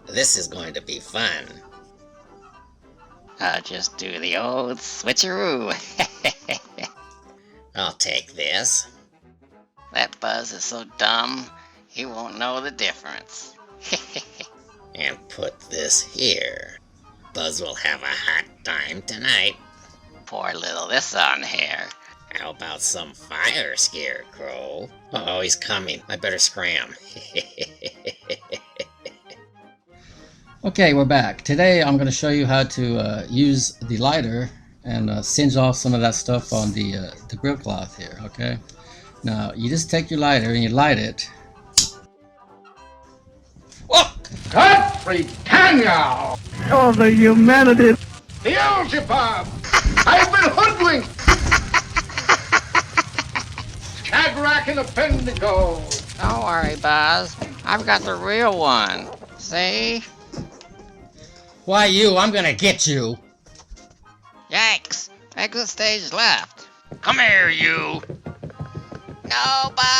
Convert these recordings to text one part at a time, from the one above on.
This is going to be fun. I'll just do the old switcheroo. I'll take this. That Buzz is so dumb, he won't know the difference. And put this here. Buzz will have a hot time tonight. Poor little this on here. How about some fire, Scarecrow? Oh, he's coming. I better scram. Okay, we're back. Today I'm going to show you how to use the lighter and singe off some of that stuff on the grill cloth here, okay? Now, you just take your lighter and you light it. What? God, Britannia! Oh, the humanity! Beelzebub! I've been hoodwinked! Shadrach and Abednego! Don't worry, Buzz. I've got the real one. See? Why you? I'm going to get you. Yikes! Exit stage left. Come here, you! No, Buzz!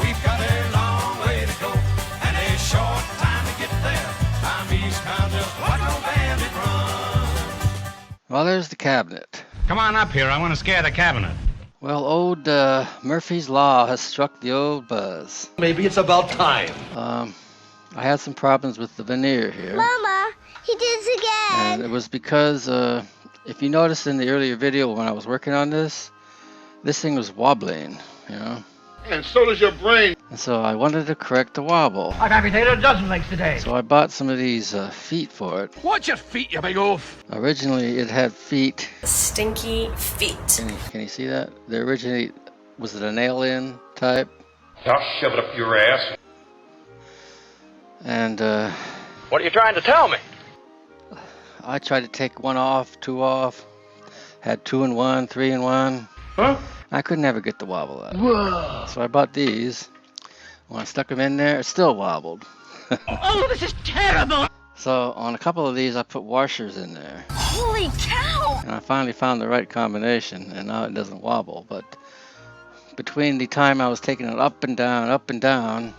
We've got a long way to go and a short time to get there. I'm eastbound, just watch no bandit run. Well, there's the cabinet. Come on up here, I want to scare the cabinet. Well, old Murphy's Law has struck the old Buzz. Maybe it's about time. I had some problems with the veneer here. Mama, he did it again. And it was because, if you noticed in the earlier video when I was working on this thing was wobbling, you know? And so does your brain. And so I wanted to correct the wobble. I've amputated a dozen legs today. So I bought some of these feet for it. Watch your feet, you big oaf. Originally, it had feet. Stinky feet. Can you see that? They originally, was it a nail-in type? Now shove it up your ass. And, What are you trying to tell me? I tried to take one off, two off. Had 2 in 1, 3 in 1. Huh? I could never get the wobble out. Whoa. So I bought these. When I stuck them in there, it still wobbled. Oh, this is terrible. So on a couple of these, I put washers in there. Holy cow! And I finally found the right combination, and now it doesn't wobble. But between the time I was taking it up and down,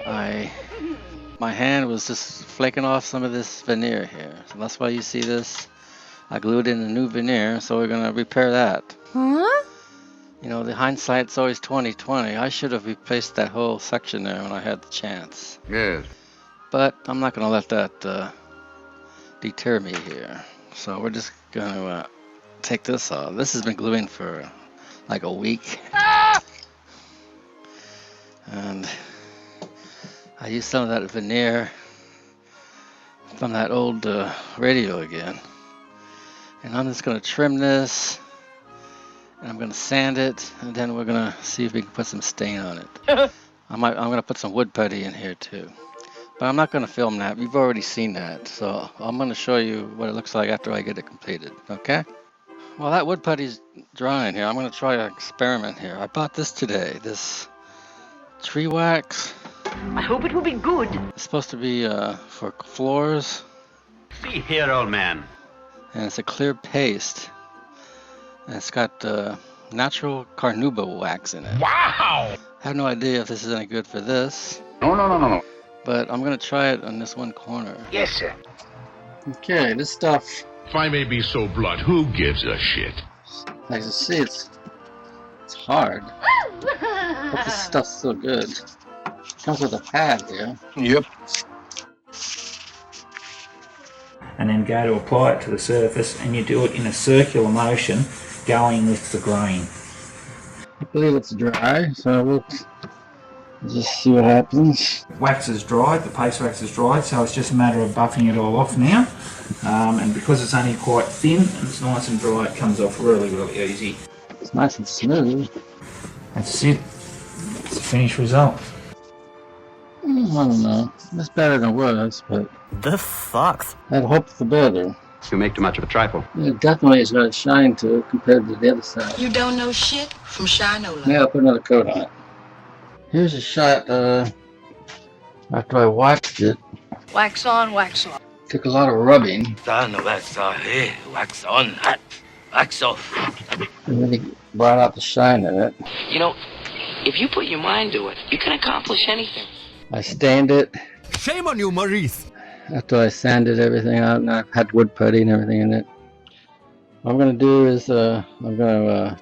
my hand was just flaking off some of this veneer here. So that's why you see this. I glued in a new veneer, so we're gonna repair that. Huh? You know, the hindsight's always 20/20. I should have replaced that whole section there when I had the chance. Yes. But I'm not gonna let that deter me here. So we're just gonna take this off. This has been gluing for like a week. And I used some of that veneer from that old radio again. And I'm just gonna trim this, and I'm gonna sand it, and then we're gonna see if we can put some stain on it. I'm gonna put some wood putty in here too. But I'm not gonna film that. You've already seen that. So I'm gonna show you what it looks like after I get it completed, okay? Well, that wood putty's drying here. I'm gonna try an experiment here. I bought this today, this tree wax. I hope it will be good. It's supposed to be for floors, See here, old man. and it's a clear paste. And it's got natural carnauba wax in it. Wow! I have no idea if this is any good for this, No. but I'm gonna try it on this one corner. Yes, sir. Okay, this stuff, If I may be so blunt, who gives a shit? as you see, it's hard. But this stuff's so good. It comes with a pad here. Yep. And then go to apply it to the surface, and you do it in a circular motion going with the grain. I believe it's dry, so we'll just see what happens. Wax is dried, the paste wax is dried, so it's just a matter of buffing it all off now. And because it's only quite thin and it's nice and dry, it comes off really, really easy. It's nice and smooth. That's it. It's the finished result. I don't know. It's better than it was, but The fuck? I'd hoped for better. You make too much of a trifle. It definitely has got a shine to it compared to the other side. You don't know shit from Shinola. Yeah, I'll put another coat on it. Here's a shot after I waxed it. Wax on, wax off. Took a lot of rubbing. Wax on, hey, wax on, hot, wax off. And really brought out the shine in it. You know, if you put your mind to it, you can accomplish anything. I stained it. Shame on you, Maurice. After I sanded everything out and I had wood putty and everything in it. What I'm gonna do is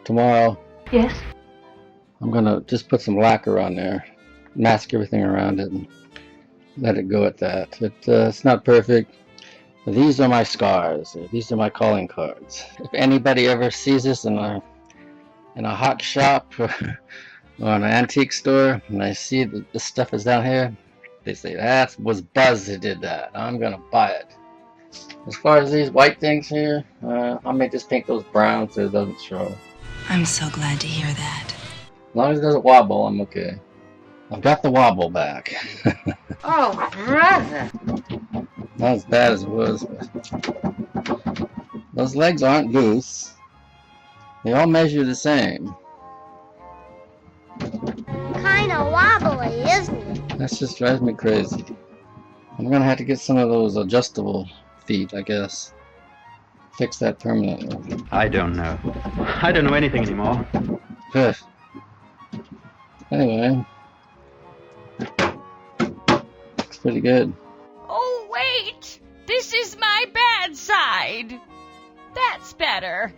tomorrow. Yes. I'm gonna just put some lacquer on there, mask everything around it, and let it go at that. It's not perfect. But these are my scars. These are my calling cards. If anybody ever sees this in a hot shop or an antique store, and I see that this stuff is down here, they say that was Buzz that did that. I'm gonna buy it. As far as these white things here, I may just paint those brown so it doesn't show. I'm so glad to hear that. As long as it doesn't wobble, I'm okay. I've got the wobble back. Oh, brother. Not as bad as it was, but those legs aren't goose. They all measure the same. Kinda wobbly, isn't it? That just drives me crazy. I'm gonna have to get some of those adjustable feet, I guess. Fix that permanently. I don't know. I don't know anything anymore. Good. Anyway. Looks pretty good. Oh, wait! This is my bad side. That's better.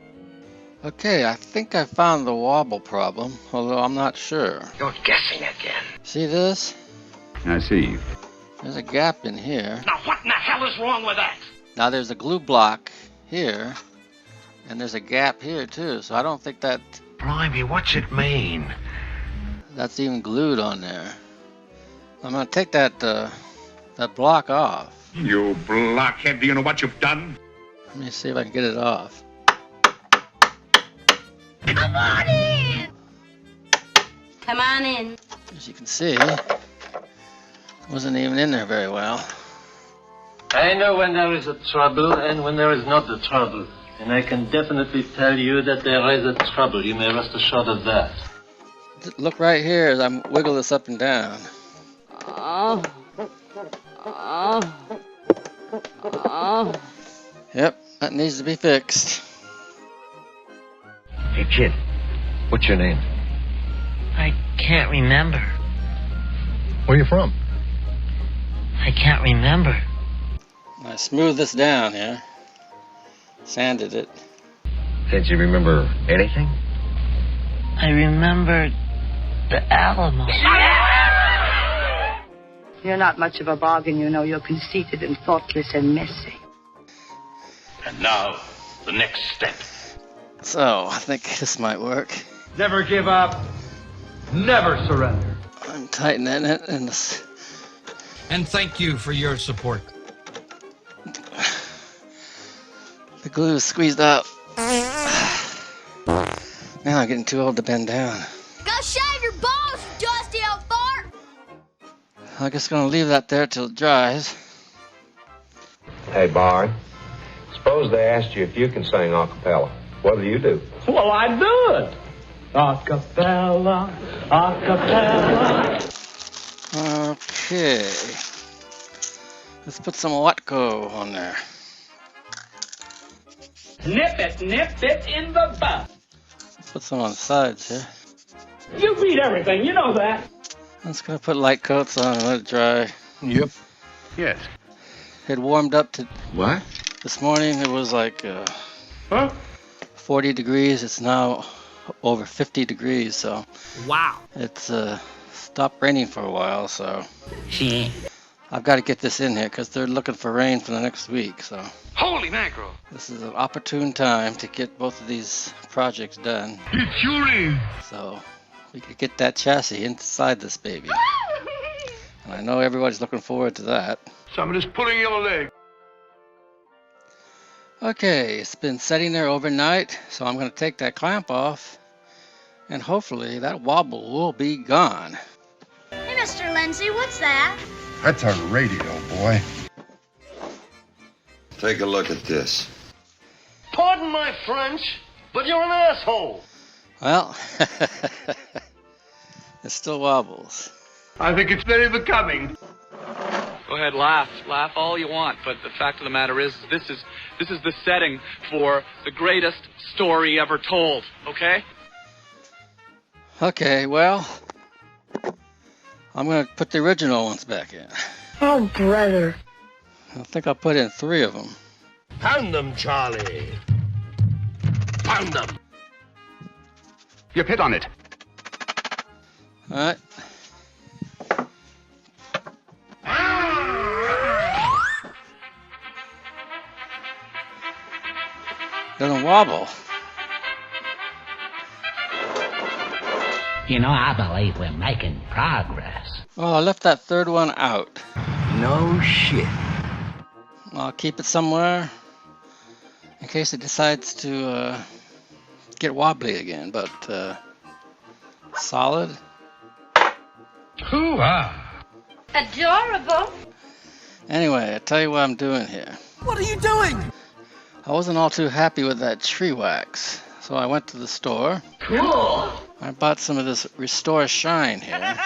Okay, I think I found the wobble problem, although I'm not sure. You're guessing again. See this? I see. There's a gap in here. Now what in the hell is wrong with that? Now there's a glue block here, and there's a gap here too, so I don't think that... Blimey, what's it mean? That's even glued on there. I'm gonna take that block off. You blockhead, do you know what you've done? Let me see if I can get it off. Come on in! Come on in. As you can see, it wasn't even in there very well. I know when there is a trouble and when there is not a trouble. And I can definitely tell you that there is a trouble. You may rest assured of that. Look right here as I wiggle this up and down. Oh. Oh. Oh. Yep, that needs to be fixed. Hey, kid. What's your name? I can't remember. Where you from? I can't remember. I smoothed this down here. Sanded it. Can't you remember anything? I remember the Alamo. You're not much of a bargain, you know. You're conceited and thoughtless and messy. And now, the next step. So, I think this might work. Never give up. Never surrender. I'm tightening it and this... And thank you for your support. The glue is squeezed out. Now I'm getting too old to bend down. Go shave your balls, you dusty old fart! I'm just gonna leave that there till it dries. Hey, Barry. Suppose they asked you if you can sing a cappella. What do you do? Well, I do it. Acapella, acapella. Okay. Let's put some Watco on there. Nip it in the butt. Let's put some on the sides here. You beat everything, you know that. I'm just gonna put light coats on and let it dry. Yep. Yes. It warmed up to... What? This morning it was like 40 degrees. It's now over 50 degrees, so... Wow. It's stopped raining for a while, so... I've got to get this in here because they're looking for rain for the next week, so... Holy mackerel! This is an opportune time to get both of these projects done. It's Yuri! So we could get that chassis inside this baby. And I know everybody's looking forward to that. Somebody's pulling your leg. Okay, it's been sitting there overnight, so I'm going to take that clamp off, and hopefully that wobble will be gone. Hey, Mr. Lindsay, what's that? That's a radio, boy. Take a look at this. Pardon my French, but you're an asshole! Well, it still wobbles. I think it's very becoming. Go ahead, laugh all you want, but the fact of the matter is, this is the setting for the greatest story ever told, okay? Okay, well, I'm going to put the original ones back in. Oh, brother. I think I'll put in 3 of them. Pound them, Charlie. Pound them. You've hit on it. Alright. Doesn't wobble. You know, I believe we're making progress. Well, I left that 3rd one out. No shit. I'll keep it somewhere in case it decides to get wobbly again, but solid. Hoo-ah! Adorable. Anyway, I tell you what I'm doing here. What are you doing? I wasn't all too happy with that tree wax, so I went to the store. Cool. I bought some of this Restore Shine here. Now,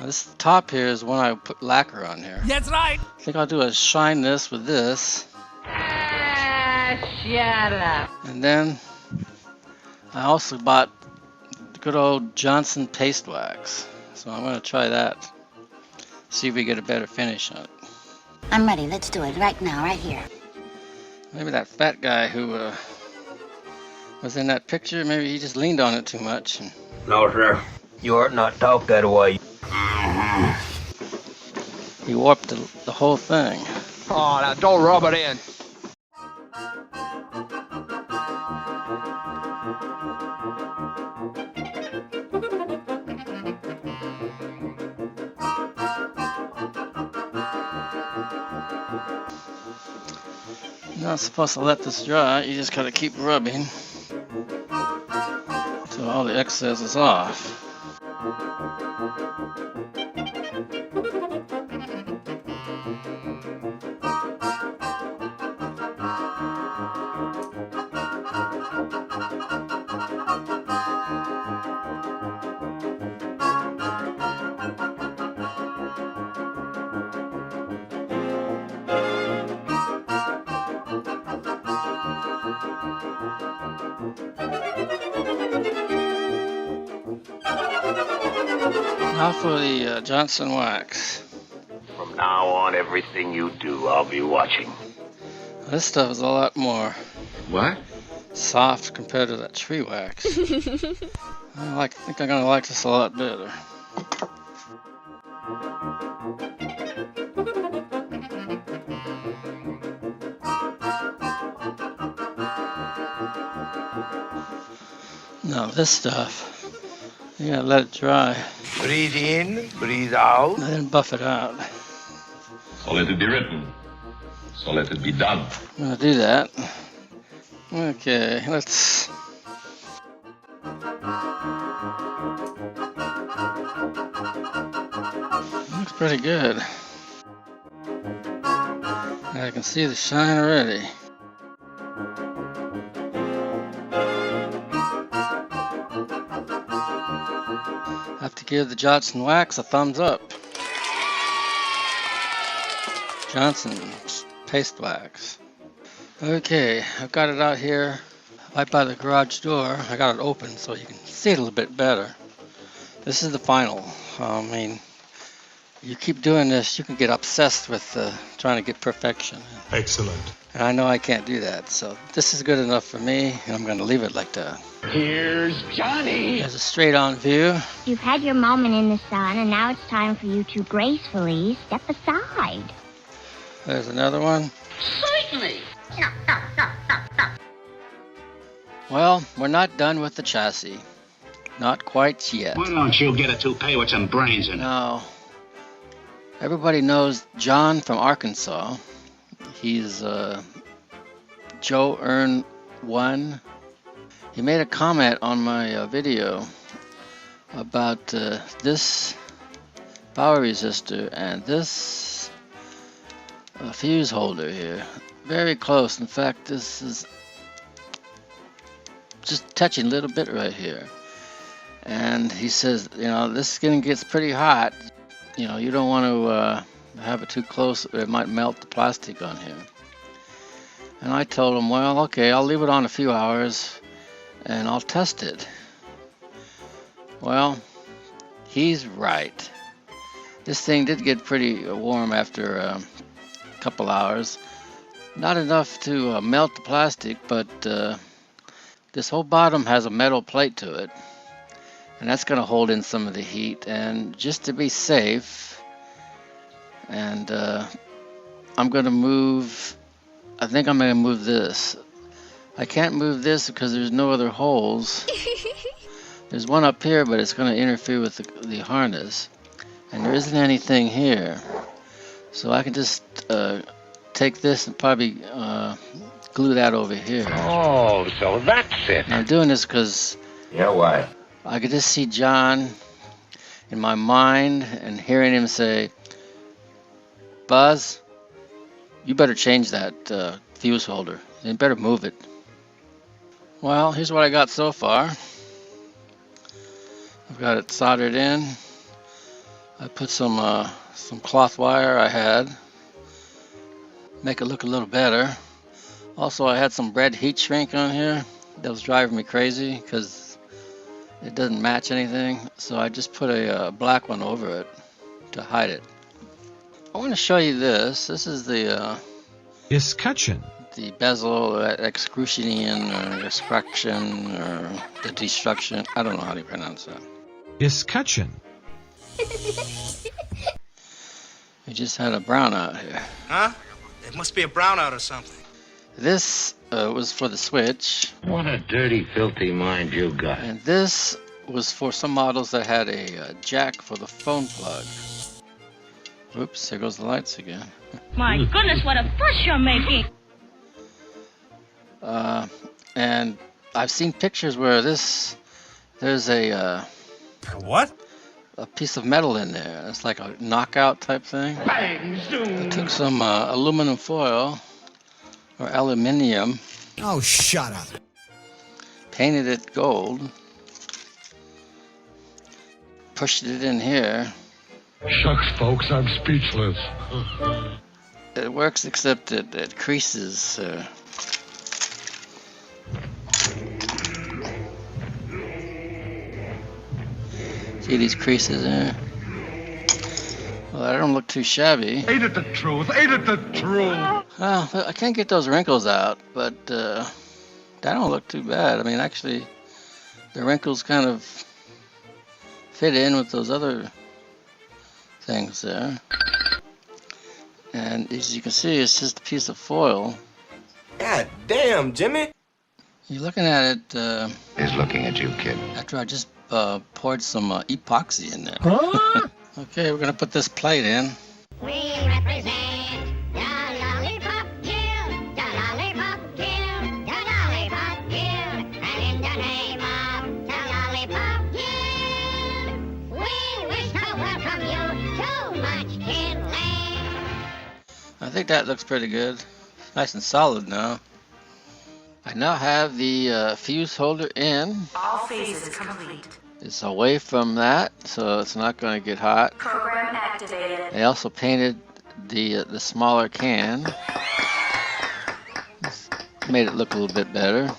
this top here is one I put lacquer on here. That's right. I think I'll do a shine this with this. Shut up. And then I also bought good old Jolson paste wax. So I'm going to try that. See if we get a better finish on it. I'm ready. Let's do it right now, right here. Maybe that fat guy who was in that picture, maybe he just leaned on it too much. And No, sir. You ought not talk that way. he warped the whole thing. Oh, now don't rub it in. You're not supposed to let this dry, you just gotta keep rubbing until all the excess is off. Now for the Jolson wax. From now on, everything you do, I'll be watching. This stuff is a lot more What? soft compared to that tree wax. I think I'm gonna like this a lot better. Now this stuff, you gotta let it dry. Breathe in, breathe out. And then buff it out. So let it be written. So let it be done. I'm gonna do that. Okay, let's. Looks pretty good. I can see the shine already. Have to give the Jolson wax a thumbs up. Jolson paste wax. Okay, I've got it out here right by the garage door. I got it open so you can see it a little bit better. This is the final. I mean, you keep doing this, you can get obsessed with trying to get perfection. Excellent. And I know I can't do that, so this is good enough for me, and I'm going to leave it like that. Here's Johnny. There's a straight-on view. You've had your moment in the sun, and now it's time for you to gracefully step aside. There's another one. Certainly. Well, we're not done with the chassis. Not quite yet. Why don't you get a toupee with some brains in it? Now, everybody knows John from Arkansas. He's Joe Earn 1. He made a comment on my video about this power resistor and this fuse holder here. Very close. In fact, this is just touching a little bit right here. And he says, you know, this skin gets pretty hot. You know, you don't want to have it too close, or it might melt the plastic on here. And I told him, well, okay, I'll leave it on a few hours and I'll test it. Well, He's right. This thing did get pretty warm after a couple hours. Not enough to melt the plastic, but this whole bottom has a metal plate to it. And that's going to hold in some of the heat. And just to be safe, and I'm going to move, I think I'm going to move this. I can't move this because there's no other holes. There's one up here, but it's going to interfere with the harness. And there isn't anything here. So I can just take this and probably glue that over here. Oh, so that's it. And I'm doing this because Yeah, why? I could just see John in my mind and hearing him say, Buzz, you better change that fuse holder. You better move it. Well, here's what I got so far. I've got it soldered in. I put some cloth wire I had, make it look a little better. Also, I had some red heat shrink on here that was driving me crazy because it doesn't match anything. So I just put a black one over it to hide it. I want to show you this. This is the escutcheon. The bezel, excrucian or extraction or the destruction. I don't know how to pronounce that. Escutcheon. We just had a brownout here. Huh? It must be a brownout or something. This was for the switch. What a dirty, filthy mind you got. And this was for some models that had a jack for the phone plug. Oops, there goes the lights again. My goodness, what a fuss you're making! And I've seen pictures where there's a what? A piece of metal in there. It's like a knockout type thing. Bang, zoom. I took some aluminum foil or aluminium. Oh, shut up. Painted it gold. Pushed it in here. Shucks, folks, I'm speechless. It works, except it creases. See these creases there? Well, that don't look too shabby. Ain't it the truth? Ain't it the truth? Well, I can't get those wrinkles out, but that don't look too bad. I mean, actually, the wrinkles kind of fit in with those other things there. And as you can see, it's just a piece of foil. God damn, Jimmy. You're looking at it. He's looking at you, kid. After I just poured some epoxy in there. Huh? Okay, we're gonna put this plate in. We represent the Lollipop Guild, the Lollipop Guild, the Lollipop Guild, and in the name of the Lollipop Guild, we wish to welcome you to Munchkin Land. I think that looks pretty good. Nice and solid now. I now have the fuse holder in. All phases complete. It's away from that, so it's not going to get hot. Program activated. I also painted the smaller can. Made it look a little bit better.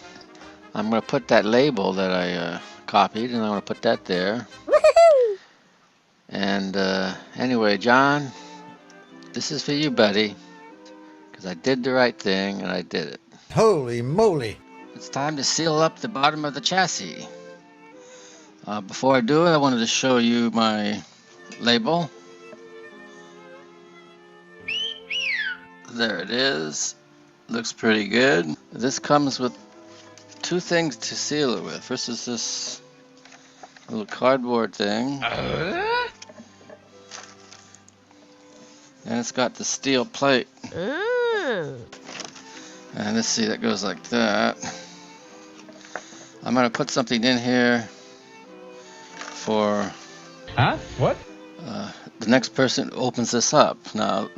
I'm going to put that label that I copied, and I'm going to put that there. Woohoo! And anyway, John, this is for you, buddy, because I did the right thing, and I did it. Holy moly. It's time to seal up the bottom of the chassis. Before I do it, I wanted to show you my label. There it is. Looks pretty good. This comes with two things to seal it with. First is this little cardboard thing. And it's got the steel plate. And let's see, that goes like that. I'm going to put something in here for What? the next person opens this up. Now,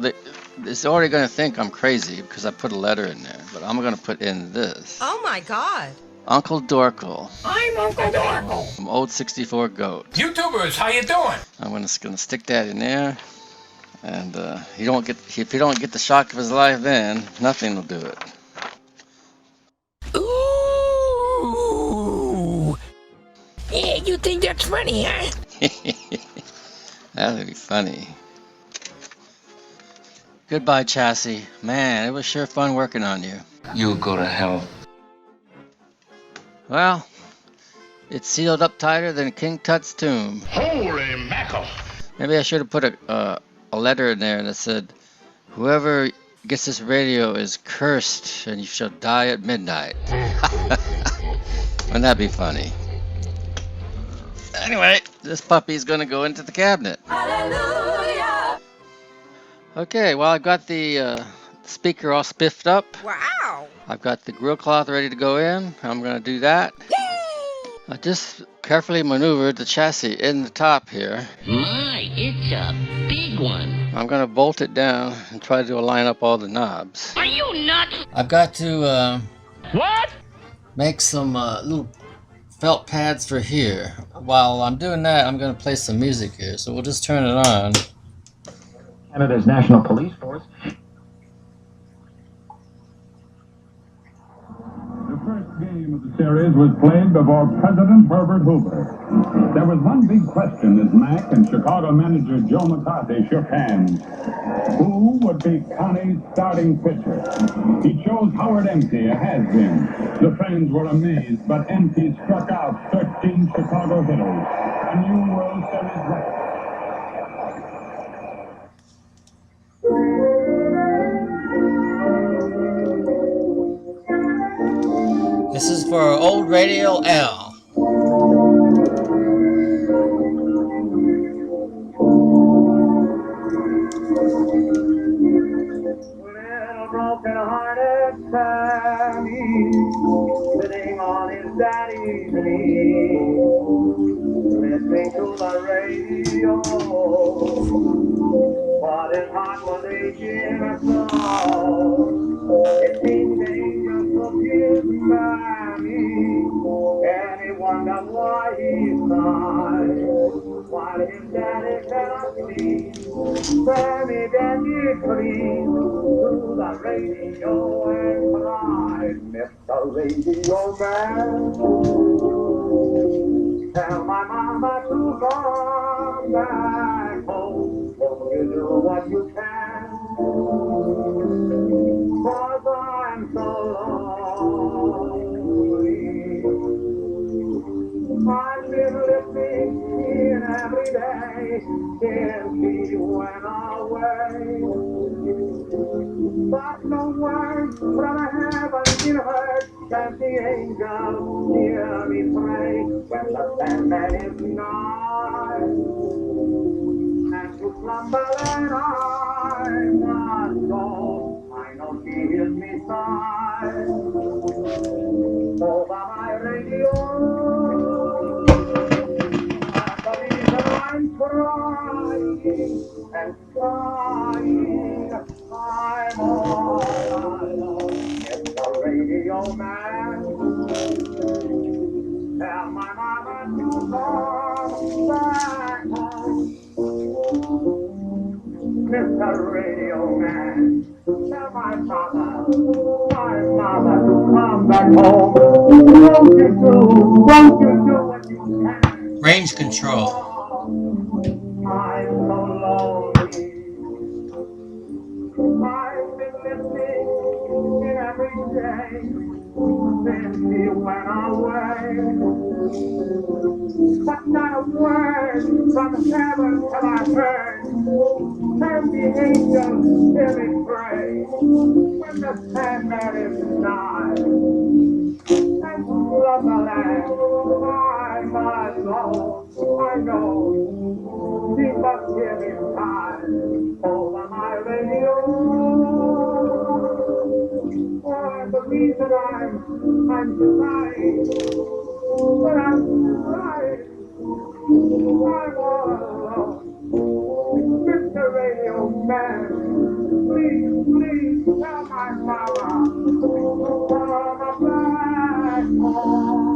it's already going to think I'm crazy because I put a letter in there, but I'm going to put in this. Oh my god. Uncle Dorkle. I'm Uncle Dorkle. From Old 64 Goat. YouTubers, how you doing? I'm going to stick that in there. And if you don't get the shock of his life then, nothing will do it. Ooh. Yeah, you think that's funny, huh? That would be funny. Goodbye, Chassis. Man, it was sure fun working on you. You go to hell. Well, it's sealed up tighter than King Tut's tomb. Holy mackerel! Maybe I should have put a letter in there that said, "Whoever gets this radio is cursed, and you shall die at midnight." Wouldn't that be funny? Anyway, this puppy's gonna go into the cabinet. Hallelujah! Okay, well, I've got the speaker all spiffed up. Wow! I've got the grill cloth ready to go in. I'm gonna do that. I just carefully maneuvered the chassis in the top here. My, it's a big one. I'm gonna bolt it down and try to line up all the knobs. Are you nuts? I've got to What? make some little felt pads for here. While I'm doing that, I'm gonna play some music here, so we'll just turn it on. Canada's National Police Force. The first game of the series was played before President Herbert Hoover. There was one big question as Mac and Chicago manager Joe McCarthy shook hands. Who would be Connie's starting pitcher? He chose Howard Empty, a has-been. The fans were amazed, but Empty struck out 13 Chicago hitters. A new World Series record. This is for old Radio L. Broken-hearted Sammy, sitting on his daddy's knee, listening to the radio, but his heart was aching so. It seemed dangerous to his Sammy, and he wondered why he sighed, while his daddy cannot see. Sammy Dandy clean through the radio and cried, Mr. Radio Man, tell my mama to come back home. Won't you do what you can? 'Cause I'm so lonely. I've been listening in every day since he went away. But no words from heaven been heard, can the angels hear me pray when the Sandman is nigh, and to slumber and I must go. I know he hears me sigh over my radio. I'm crying and crying. I'm all alone. It's the Radio Man. Tell my mama to come back home. Mr. Radio Man. Tell my mama to come back home. Won't you do what you can? Range control. I'm so lonely. I've been listening in every day since he went away. But not a word from heaven have I heard. And the angels hear me pray when the Sandman is nigh. And love the land, I must know, I know, he must hear me sigh over my radio. Oh, I believe that I'm dying, but I'm dying, I'm all alone. Mr. Radio Man, please, please tell my mama, mama back home.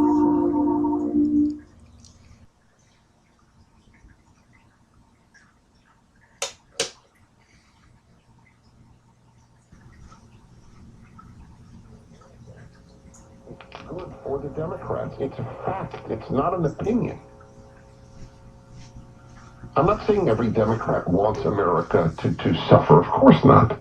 Good for the Democrats. It's a fact. It's not an opinion. I'm not saying every Democrat wants America to suffer. Of course not.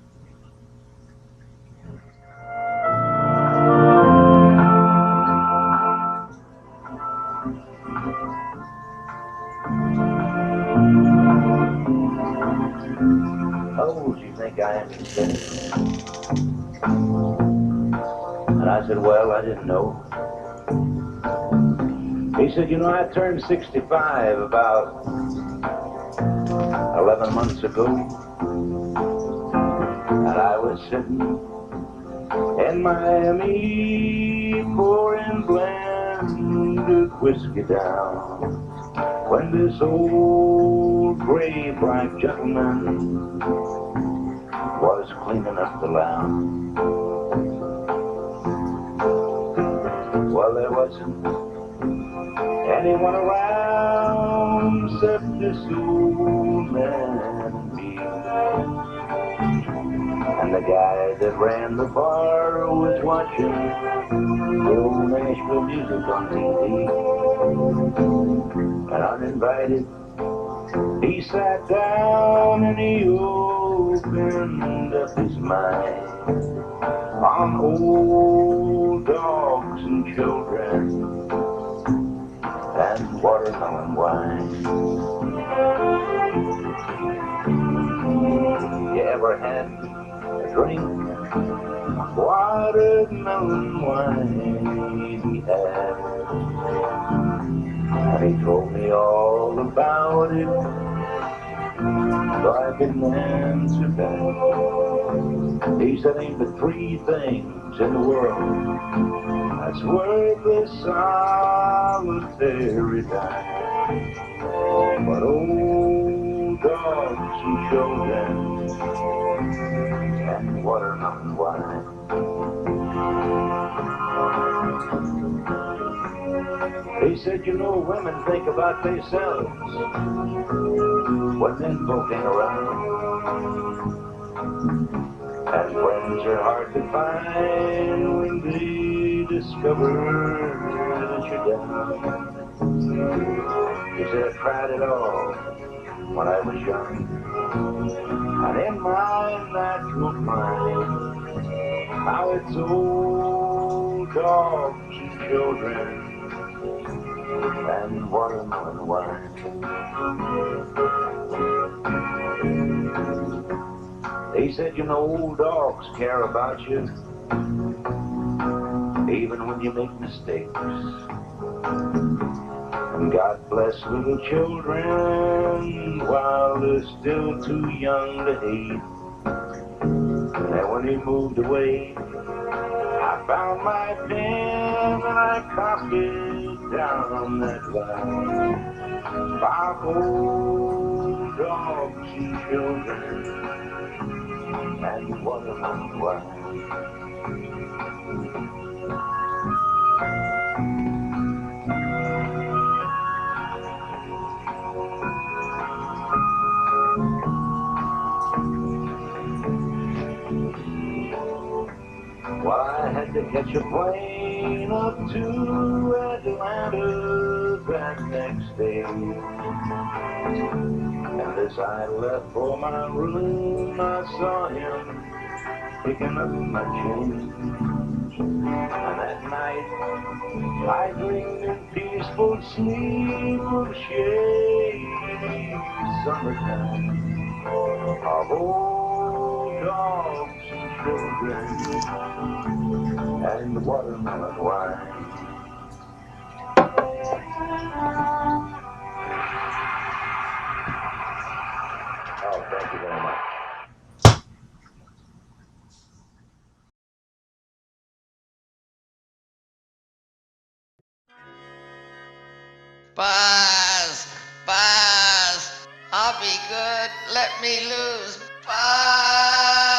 How old do you think I am, he said. And I said, well, I didn't know. He said, you know, I turned 65 about 11 months ago. And I was sitting in Miami pouring blended whiskey down when this old gray black gentleman was cleaning up the lounge. Well, there wasn't anyone around except this old man and me. And the guy that ran the bar was watching the old Nashville music on TV. And uninvited, he sat down and he opened up his mind on old dogs and children and watermelon wine. You ever had a drink of watermelon wine? He had. And he told me all about it, so I didn't answer back. He said, ain't but three things in the world that's worth a solitary dime: but old dogs and children and watermelon wine. He said, you know, women think about themselves when men folk ain't around. And friends are hard to find when they discover that you're down. He said, I tried it all when I was young, and in my natural mind, now it's old dogs and children and watermelon wine. He said, you know, old dogs care about you even when you make mistakes. And God bless little children while they're still too young to hate. And when he moved away, I found my pen and I copied down that line. 5 old dogs and children and watermelon wine. Well, I had to catch a plane up to Atlanta that next day. And as I left for my room, I saw him picking up my change. And that night, I dreamed in peaceful sleep of shady summertime, of old dogs and children and watermelon wine. Oh, thank you very much. Buzz! Buzz! I'll be good. Let me loose. Buzz!